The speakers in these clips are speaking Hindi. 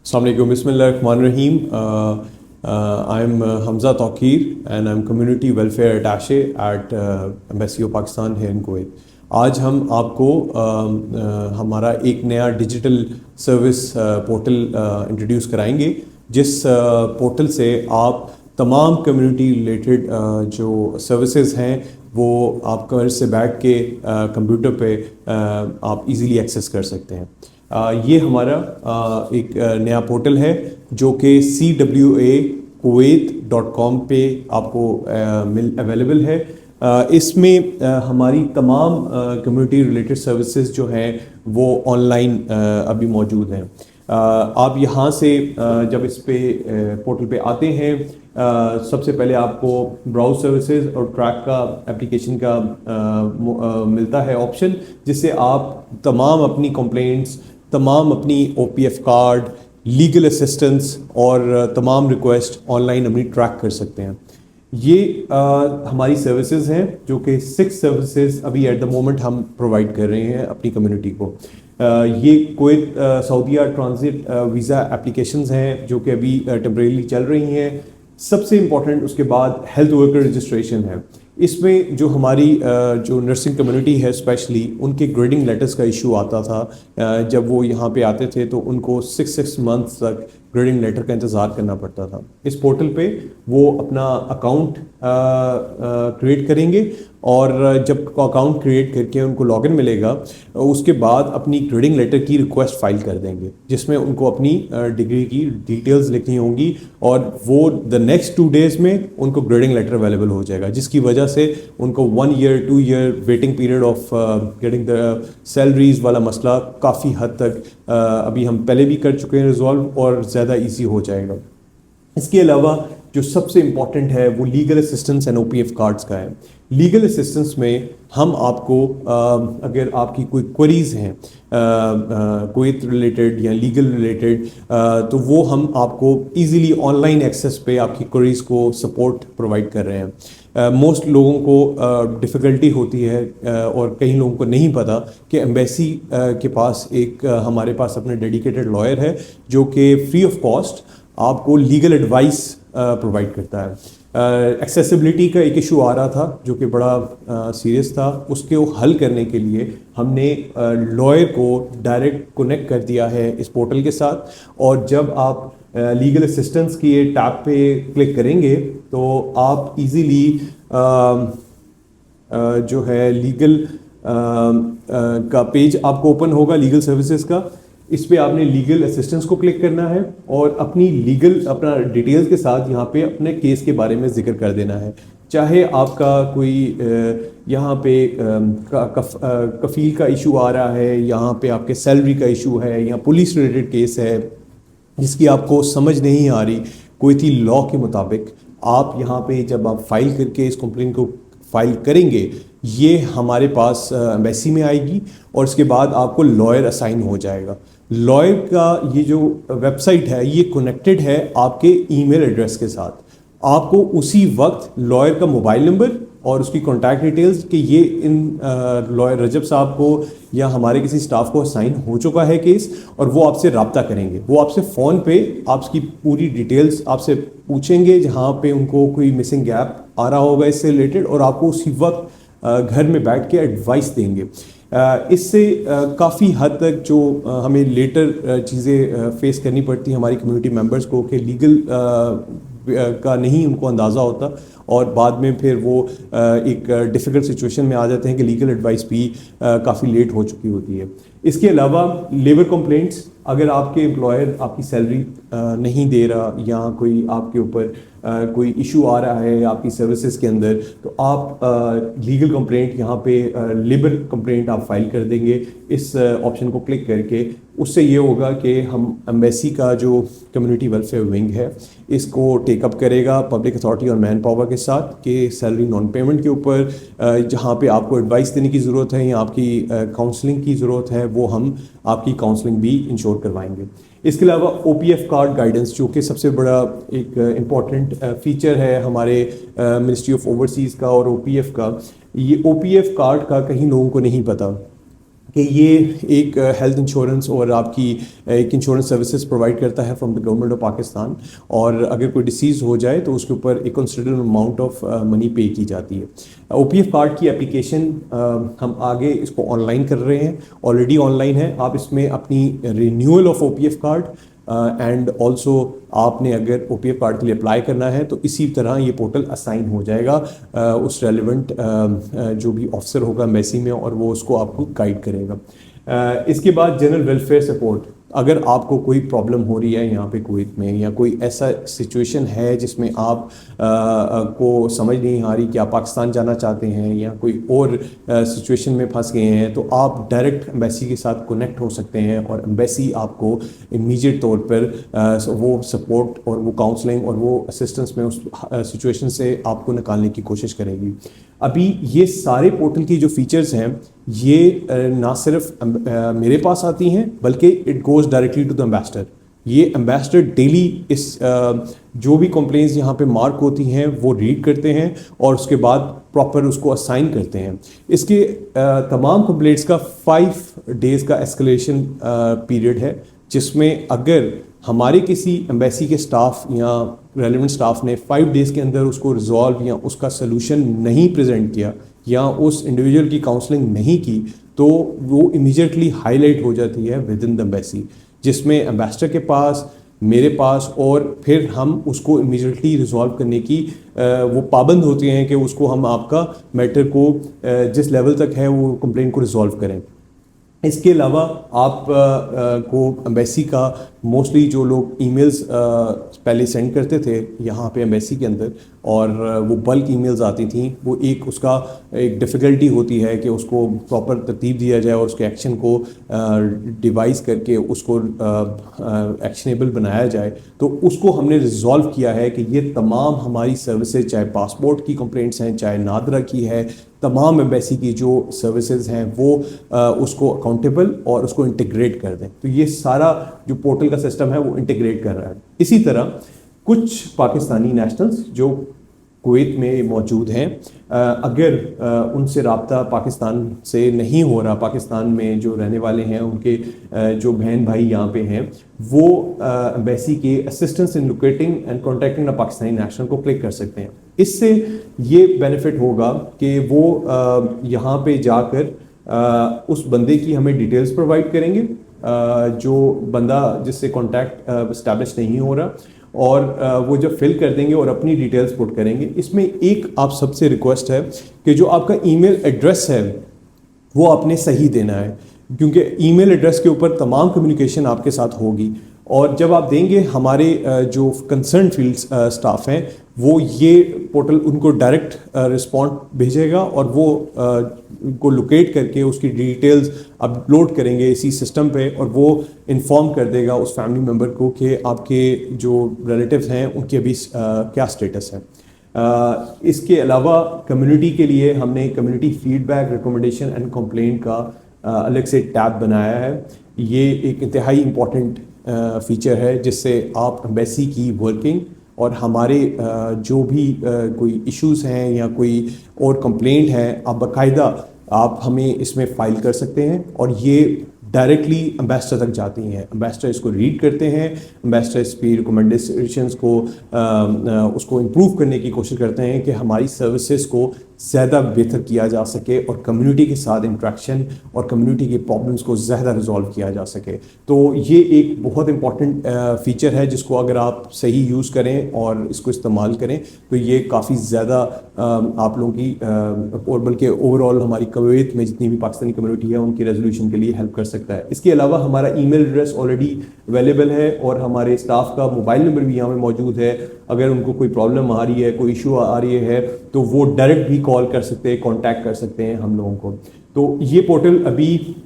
Assalamu alaikum. Bismillahirrahmanirrahim. I'm Hamza Tawqir and I'm Community Welfare Attaché at Embassy of Pakistan here in Kuwait. आज हम आपको हमारा एक नया डिजिटल सर्विस पोर्टल इंट्रोड्यूस कराएंगे, जिस पोर्टल से आप तमाम कम्युनिटी रिलेटेड जो सर्विसेज हैं वो आप घर से बैठ के कंप्यूटर पे आप इजीली एक्सेस कर सकते हैं। ये हमारा एक नया पोर्टल है जो कि CWAKuwait.com पे आपको अवेलेबल है। इसमें हमारी तमाम कम्युनिटी रिलेटेड सर्विसेज जो हैं वो ऑनलाइन अभी मौजूद हैं। आप यहाँ से जब इस पे पोर्टल पे आते हैं, सबसे पहले आपको ब्राउज सर्विसेज और ट्रैक का एप्लीकेशन का मिलता है ऑप्शन, जिससे आप तमाम अपनी कंप्लेंट्स, तमाम अपनी OPF कार्ड, लीगल असिस्टेंस और तमाम रिक्वेस्ट ऑनलाइन अपनी ट्रैक कर सकते हैं। ये हमारी सर्विसेज हैं जो कि 6 सर्विसेज अभी एट द मोमेंट हम प्रोवाइड कर रहे हैं अपनी कम्युनिटी को। ये कुवैत सऊदीया ट्रांजिट वीज़ा एप्लीकेशंस हैं जो कि अभी टेम्परेरी चल रही हैं। सबसे इम्पॉर्टेंट उसके बाद हेल्थ वर्कर रजिस्ट्रेशन है। इसमें जो हमारी जो नर्सिंग कम्युनिटी है स्पेशली, उनके ग्रेडिंग लेटर्स का इशू आता था। जब वो यहाँ पे आते थे तो उनको 6 मंथ्स तक ग्रेडिंग लेटर का इंतज़ार करना पड़ता था। इस पोर्टल पे वो अपना अकाउंट क्रिएट करेंगे और जब अकाउंट क्रिएट करके उनको लॉगिन मिलेगा, उसके बाद अपनी ग्रेडिंग लेटर की रिक्वेस्ट फाइल कर देंगे, जिसमें उनको अपनी डिग्री की डिटेल्स लिखनी होंगी और वो द नेक्स्ट 2 डेज़ में उनको ग्रेडिंग लेटर अवेलेबल हो जाएगा, जिसकी वजह से उनको 1 year 2 year waiting period of getting the salaries वाला मसला काफ़ी हद तक अभी हम पहले भी कर चुके हैं रिजॉल्व और ज़्यादा ईजी हो जाएगा। इसके अलावा जो सबसे इम्पॉर्टेंट है वो legal assistance and OPF cards का है। लीगल असिस्टेंस में हम आपको अगर आपकी कोई क्वेरीज हैं कुवैत रिलेटेड या लीगल रिलेटेड, तो वो हम आपको इजीली ऑनलाइन एक्सेस पे आपकी क्वेरीज को सपोर्ट प्रोवाइड कर रहे हैं। मोस्ट लोगों को डिफ़िकल्टी होती है और कई लोगों को नहीं पता कि एम्बेसी के पास एक हमारे पास अपने डेडिकेटेड लॉयर है जो कि फ्री ऑफ कॉस्ट आपको लीगल एडवाइस प्रोवाइड करता है। एक्सेसिबिलिटी का एक इशू आ रहा था जो कि बड़ा सीरियस था, उसके हल करने के लिए हमने लॉयर को डायरेक्ट कनेक्ट कर दिया है इस पोर्टल के साथ। और जब आप लीगल असिस्टेंस की टैब पे क्लिक करेंगे तो आप इजीली जो है लीगल का पेज आपको ओपन होगा लीगल सर्विसेज का। इस पे आपने लीगल असिस्टेंस को क्लिक करना है और अपनी लीगल अपना डिटेल्स के साथ यहाँ पे अपने केस के बारे में जिक्र कर देना है। चाहे आपका कोई यहाँ पे कफील का इशू आ रहा है, यहाँ पे आपके सैलरी का इशू है या पुलिस रिलेटेड केस है जिसकी आपको समझ नहीं आ रही कुवैती लॉ के मुताबिक, आप यहाँ पे जब आप फाइल करके इस कंप्लेंट को फाइल करेंगे, ये हमारे पास एम्बेसी में आएगी और इसके बाद आपको लॉयर असाइन हो जाएगा। लॉयर का ये जो वेबसाइट है ये कनेक्टेड है आपके ईमेल एड्रेस के साथ। आपको उसी वक्त लॉयर का मोबाइल नंबर और उसकी कॉन्टैक्ट डिटेल्स कि ये इन लॉयर रजब साहब को या हमारे किसी स्टाफ को असाइन हो चुका है केस, और वो आपसे रब्ता करेंगे। वो आपसे फ़ोन पे आपकी पूरी डिटेल्स आपसे पूछेंगे जहाँ पे उनको कोई मिसिंग गैप आ रहा होगा इससे रिलेटेड, और आपको उसी वक्त घर में बैठ के एडवाइस देंगे। इससे काफ़ी हद तक जो हमें लेटर चीज़ें फेस करनी पड़ती हैं हमारी कम्युनिटी मेंबर्स को कि लीगल का नहीं उनको अंदाज़ा होता और बाद में फिर वो एक डिफ़िकल्ट सिचुएशन में आ जाते हैं कि लीगल एडवाइस भी काफ़ी लेट हो चुकी होती है। इसके अलावा लेबर कंप्लेंट्स, अगर आपके एम्प्लॉयर आपकी सैलरी नहीं दे रहा या कोई आपके ऊपर कोई इशू आ रहा है आपकी सर्विसेज के अंदर, तो आप लीगल कंप्लेंट यहाँ पे लेबर कंप्लेंट आप फाइल कर देंगे इस ऑप्शन को क्लिक करके। उससे ये होगा कि हम एम्बेसी का जो कम्युनिटी वेलफेयर विंग है इसको टेकअप करेगा पब्लिक अथॉरिटी और मैन पावर के साथ कि सैलरी नॉन पेमेंट के ऊपर जहाँ पे आपको एडवाइस देने की ज़रूरत है या आपकी काउंसलिंग की ज़रूरत है, वो हम आपकी काउंसलिंग भी इंश्योर करवाएंगे। इसके अलावा OPF कार्ड गाइडेंस, जो कि सबसे बड़ा एक इम्पॉर्टेंट फीचर है हमारे मिनिस्ट्री ऑफ ओवरसीज़ का और OPF का। ये OPF कार्ड का कहीं लोगों को नहीं पता कि ये एक हेल्थ इंश्योरेंस और आपकी एक इंश्योरेंस सर्विसेज प्रोवाइड करता है from the government of Pakistan. और अगर कोई डिसीज़ हो जाए तो उसके ऊपर एक कंसिडरेबल अमाउंट ऑफ मनी पे की जाती है। ओपीएफ कार्ड की एप्लीकेशन हम आगे इसको ऑनलाइन कर रहे हैं, ऑलरेडी ऑनलाइन है। आप इसमें अपनी renewal of OPF card and also आपने अगर ओपीएफ कार्ड के लिए अप्लाई करना है तो इसी तरह ये पोर्टल असाइन हो जाएगा उस रेलिवेंट जो भी ऑफिसर होगा एम्बेसी में, और वो उसको आपको गाइड करेगा। इसके बाद जनरल वेलफेयर सपोर्ट, अगर आपको कोई प्रॉब्लम हो रही है यहाँ पे कुवैत में, या कोई ऐसा सिचुएशन है जिसमें आप को समझ नहीं आ रही कि आप पाकिस्तान जाना चाहते हैं या कोई और सिचुएशन में फंस गए हैं, तो आप डायरेक्ट एम्बेसी के साथ कनेक्ट हो सकते हैं और एम्बेसी आपको इमीडिएट तौर पर वो सपोर्ट और वो काउंसलिंग और वो असिस्टेंस में उस सिचुएशन से आपको निकालने की कोशिश करेगी। अभी ये सारे पोर्टल की जो फीचर्स हैं ये ना सिर्फ मेरे पास आती हैं बल्कि it goes directly to the ambassador. ये एम्बेसडर डेली इस जो भी कंप्लेंट्स यहाँ पे मार्क होती हैं वो रीड करते हैं और उसके बाद प्रॉपर उसको असाइन करते हैं। इसके तमाम कंप्लेंट्स का 5 डेज़ का एस्केलेशन पीरियड है, जिसमें अगर हमारे किसी एम्बेसी के स्टाफ या रेलिवेंट स्टाफ ने 5 डेज़ के अंदर उसको रिजॉल्व या उसका सलूशन नहीं प्रेजेंट किया या उस इंडिविजुअल की काउंसलिंग नहीं की, तो वो इमीडिएटली हाईलाइट हो जाती है विद इन द एम्बेसी, जिसमें एम्बेसडर के पास, मेरे पास, और फिर हम उसको इमीडिएटली रिजॉल्व करने की वो पाबंद होते हैं कि उसको हम आपका मैटर को जिस लेवल तक है वो कंप्लेंट को रिजॉल्व करें। इसके अलावा आप को एम्बेसी का मोस्टली जो लोग ईमेल्स पहले सेंड करते थे यहाँ पे एम्बेसी के अंदर, और वो बल्क ईमेल्स आती थी, वो एक उसका एक डिफ़िकल्टी होती है कि उसको प्रॉपर तरतीब दिया जाए और उसके एक्शन को डिवाइस करके उसको एक्शनेबल बनाया जाए। तो उसको हमने रिजॉल्व किया है कि ये तमाम हमारी सर्विसेज, चाहे पासपोर्ट की कंप्लेंट्स हैं, चाहे नादरा की है, तमाम एम्बेसी की जो सर्विसेज हैं वो उसको अकाउंटेबल और उसको इंटीग्रेट कर दें। तो ये सारा जो पोर्टल का सिस्टम है वो इंटीग्रेट कर रहा है। इसी तरह कुछ पाकिस्तानी नेशनल्स जो कुवैत में मौजूद हैं, अगर उनसे रब्ता पाकिस्तान से नहीं हो रहा, पाकिस्तान में जो रहने वाले हैं उनके जो बहन भाई यहाँ पे हैं, वो एम्बेसी के assistance in locating and contacting a Pakistani national को क्लिक कर सकते हैं। इससे ये बेनिफिट होगा कि वो यहाँ पे जाकर उस बंदे की हमें डिटेल्स प्रोवाइड करेंगे, जो बंदा जिससे कॉन्टैक्ट इस्टेब्लिश नहीं हो रहा, और वो जब फिल कर देंगे और अपनी डिटेल्स पुट करेंगे। इसमें एक आप सबसे रिक्वेस्ट है कि जो आपका ईमेल एड्रेस है वो आपने सही देना है, क्योंकि ईमेल एड्रेस के ऊपर तमाम कम्युनिकेशन आपके साथ होगी, और जब आप देंगे हमारे जो कंसर्न फील्ड स्टाफ हैं वो ये पोर्टल उनको डायरेक्ट रिस्पॉन्ड भेजेगा और वो को लोकेट करके उसकी डिटेल्स अपलोड करेंगे इसी सिस्टम पे, और वो इन्फॉर्म कर देगा उस फैमिली मेम्बर को कि आपके जो रिलेटिव्स हैं उनकी अभी क्या स्टेटस है। इसके अलावा कम्युनिटी के लिए हमने community feedback, recommendation and complaint का अलग से टैब बनाया है। ये एक इंतहाई इम्पॉर्टेंट फीचर है जिससे आप एम्बेसी की वर्किंग और हमारे जो भी कोई इश्यूज़ हैं या कोई और कंप्लेंट है, आप बाकायदा आप हमें इसमें फ़ाइल कर सकते हैं और ये डायरेक्टली एम्बेसडर तक जाती हैं। एम्बेसडर इसको रीड करते हैं, एम्बेसडर इस पर रिकमेंडेशंस को उसको इम्प्रूव करने की कोशिश करते हैं कि हमारी सर्विसेज को ज़्यादा बेहतर किया जा सके और कम्युनिटी के साथ इंट्रैक्शन और कम्युनिटी के प्रॉब्लम्स को ज़्यादा रिजॉल्व किया जा सके। तो ये एक बहुत इंपॉर्टेंट फ़ीचर है जिसको अगर आप सही यूज़ करें और इसको इस्तेमाल करें तो ये काफ़ी ज़्यादा आप लोगों की और बल्कि ओवरऑल हमारी कुवैत में जितनी भी पाकिस्तानी कम्युनिटी है उनकी रेजोल्यूशन के लिए हेल्प कर सकता है। इसके अलावा हमारा ईमेल एड्रेस ऑलरेडी अवेलेबल है और हमारे स्टाफ का मोबाइल नंबर भी यहाँ पे मौजूद है। अगर उनको कोई प्रॉब्लम आ रही है, कोई इशू आ रही है तो वो डायरेक्ट भी कॉल कर सकते हैं, कांटेक्ट कर सकते हैं हम लोगों को। तो ये पोर्टल अभी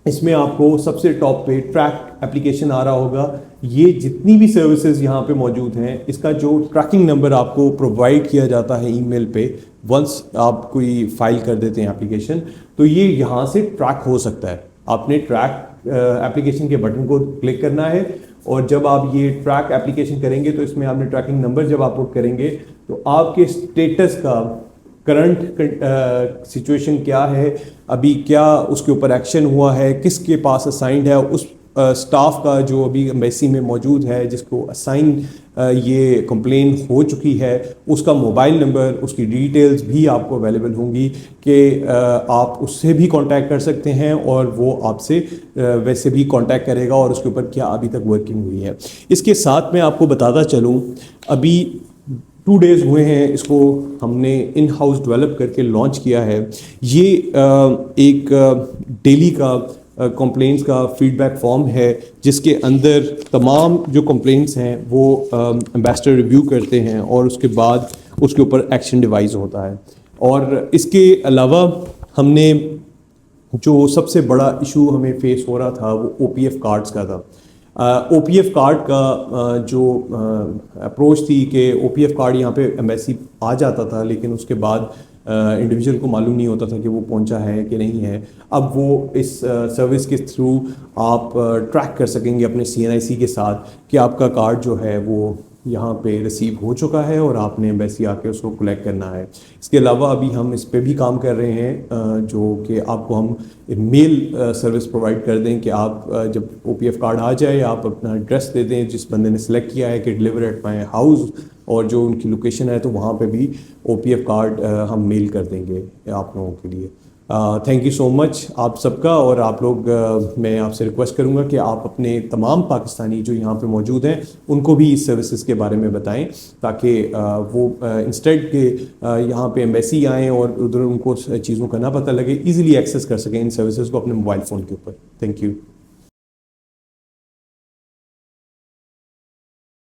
इसमें आपको सबसे टॉप पे ट्रैक एप्लीकेशन आ रहा होगा। ये जितनी भी सर्विसेज यहाँ पे मौजूद हैं इसका जो ट्रैकिंग नंबर आपको प्रोवाइड किया जाता है ईमेल पे, वंस आप कोई फाइल कर देते हैं एप्लीकेशन तो ये यहाँ से ट्रैक हो सकता है। आपने ट्रैक एप्लीकेशन के बटन को क्लिक करना है और जब आप ये ट्रैक एप्लीकेशन करेंगे तो इसमें आपने ट्रैकिंग नंबर जब आप पुट करेंगे तो आपके स्टेटस का करंट सिचुएशन क्या है, अभी क्या उसके ऊपर एक्शन हुआ है, किसके पास असाइंड है, उस स्टाफ का जो अभी एम्बेसी में मौजूद है जिसको असाइन ये कंप्लेन हो चुकी है, उसका मोबाइल नंबर, उसकी डिटेल्स भी आपको अवेलेबल होंगी कि आप उससे भी कांटेक्ट कर सकते हैं और वो आपसे वैसे भी कांटेक्ट करेगा और उसके ऊपर क्या अभी तक वर्किंग हुई है। इसके साथ मैं आपको बताता चलूँ, अभी 2 डेज़ हुए हैं इसको हमने इन हाउस डेवलप करके लॉन्च किया है। ये एक डेली का कंप्लेंट्स का फीडबैक फॉर्म है जिसके अंदर तमाम जो कंप्लेंट्स हैं वो एम्बेसडर रिव्यू करते हैं और उसके बाद उसके ऊपर एक्शन डिवाइस होता है। और इसके अलावा हमने जो सबसे बड़ा इशू हमें फेस हो रहा था वो OPF कार्ड्स का था। OPF कार्ड का जो अप्रोच थी कि OPF कार्ड यहाँ पे एम्बेसी आ जाता था लेकिन उसके बाद इंडिविजुअल को मालूम नहीं होता था कि वो पहुंचा है कि नहीं है। अब वो इस सर्विस के थ्रू आप ट्रैक कर सकेंगे अपने CNIC के साथ कि आपका कार्ड जो है वो यहाँ पे रिसीव हो चुका है और आपने एम्बेसी आके उसको कलेक्ट करना है। इसके अलावा अभी हम इस पे भी काम कर रहे हैं जो कि आपको हम मेल सर्विस प्रोवाइड कर दें कि आप जब OPF कार्ड आ जाए आप अपना एड्रेस दे दें जिस बंदे ने सिलेक्ट किया है कि डिलीवर एट माई हाउस, और जो उनकी लोकेशन है तो वहाँ पे भी OPF कार्ड हम मेल कर देंगे आप लोगों के लिए। थैंक यू सो मच आप सबका। और आप लोग मैं आपसे रिक्वेस्ट करूंगा कि आप अपने तमाम पाकिस्तानी जो यहाँ पे मौजूद हैं उनको भी इस सर्विसेज के बारे में बताएं ताकि वो इंस्टेड के यहाँ पे एम्बेसी आएँ और उधर उनको चीज़ों का ना पता लगे, इजीली एक्सेस कर सकें इन सर्विसेज को अपने मोबाइल फ़ोन के ऊपर। Thank you.